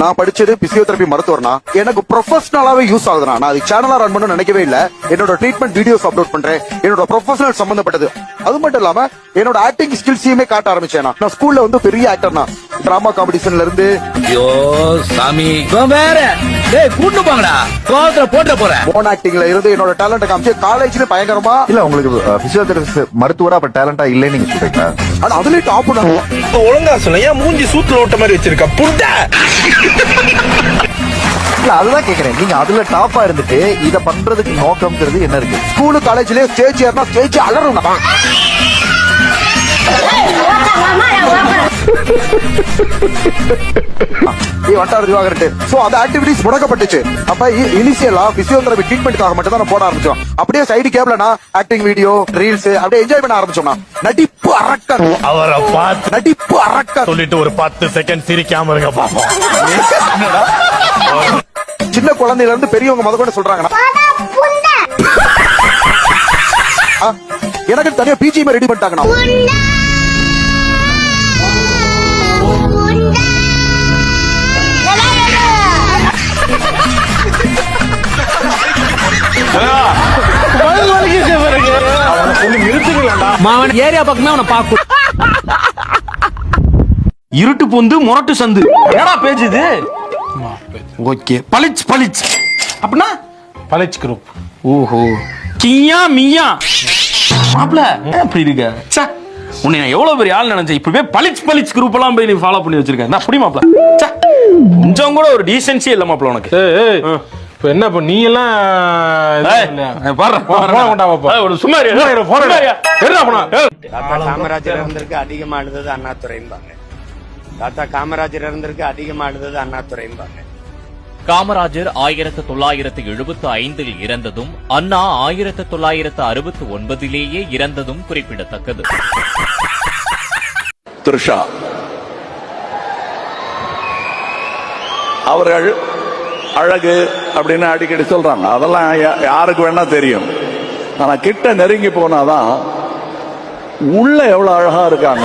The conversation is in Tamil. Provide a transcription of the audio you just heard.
நான் படிச்சது பிசியோதெரபி மருத்துவர்னா எனக்கு ப்ரொஃபஷனலாவே யூஸ் ஆகுதுனா நான் அது சேனலா ரன் பண்ண நினைக்கவே இல்ல. என்னோட ட்ரீட்மெண்ட் வீடியோஸ் அப்லோட் பண்றேன், என்னோட ப்ரொஃபஷனல் சம்பந்தப்பட்டது. அது மட்டும் இல்லாம என்னோட ஆக்டிங் ஸ்கில்ஸையுமே காட்ட ஆரம்பிச்சேன். நான் ஸ்கூல்ல வந்து பெரிய ஆக்டர்னா டிராமா காம்படிஷன்ல இருந்து ஐயோ சாமி வேற கூட்டு போங்கடா கோவத்துல போட்டு போறேன். ஓன் ஆக்டிங்ல இருந்து என்னோட டேலண்ட் காமிச்சு காலேஜ்ல பயங்கரமா இல்ல உங்களுக்கு பிசியோதெரபிஸ்ட் மருத்துவரா அப்ப டேலண்டா இல்லைன்னு நீங்க சொல்றீங்களா? ஆனா அதுலயும் டாப் ஒழுங்கா சொல்ல ஏன் மூஞ்சி சூத்துல ஓட்ட மாதிரி வச்சிருக்க புண்டை. இல்ல அதுதான் கேக்குறேன், நீங்க அதுல டாப்பா இருந்துட்டு இத பண்றதுக்கு நோக்கம்ங்கிறது என்ன இருக்கு? ஸ்கூலு காலேஜ்லயே ஸ்டேஜ் ஏறினா ஸ்டேஜ் அலறும். அந்த ஆக்டிவிட்டிஸ் முடக்கப்பட்டுச்சு. அப்ப இனிஷியலா பிசியோதெரபி ட்ரீட்மெண்ட்காக மட்டும் தான் போட ஆரம்பிச்சோம். அப்படியே சைடு கேப்லனா ஆக்டிங் வீடியோ ரீல்ஸ் அப்படியே என்ஜாய் பண்ண ஆரம்பிச்சோம்னா நடிப்பு அரக்கன் அவரை பார்த்து நடிப்பு அரக்கன் சொல்லிட்டு ஒரு 10 செகண்ட் சிரிக்காம இருங்க பாப்போம். சின்ன குழந்தையில இருந்து பெரியவங்க முத கொண்டு சொல்றாங்கன்னா எனக்கு தனியா பிஜிஎம் ரெடி பண்ணிட்டாங்கண்ணா. ஏரியா பக்கமே அவனை பாக்கு இருட்டு பொந்து முரட்டு சந்து என்னடா பேச்சு இது? ஓகே பளிச் பளிச் அப்படின்னா பளிச் குரூப். ஓஹோ கியா மியா மாப்ள அப்படி இருக்க ச்சே உன்னை நான் எவ்வளவு பெரிய ஆள் நினைச்சேன். இப்பவே பளிச் பளிச் குரூப் எல்லாம் போய் நீ ஃபாலோ பண்ணி வச்சிருக்க. நான் அப்படி மாப்ள ச்சே கொஞ்சம் கூட ஒரு டீசென்சி இல்ல மாப்ள உனக்கு. இப்ப என்ன இப்ப நீ எல்லாம் காமராஜர் இருந்திருக்கு அதிகமா அழுதது அண்ணாதுரைம்பாங்க. தாத்தா காமராஜர் இருந்திருக்கு அதிகமா அழுதது அண்ணாதுரைம்பாங்க. காமராஜர் 1975 இறந்ததும் அண்ணா 1969 இறந்ததும் குறிப்பிடத்தக்கது. த்ரிஷா அவர்கள் அழகு அப்படின்னு அடிக்கடி சொல்றாங்க. அதெல்லாம் யாருக்கு வேணா தெரியும். ஆனா கிட்ட நெருங்கி போனாதான் உள்ள எவ்வளவு அழகா இருக்காங்க.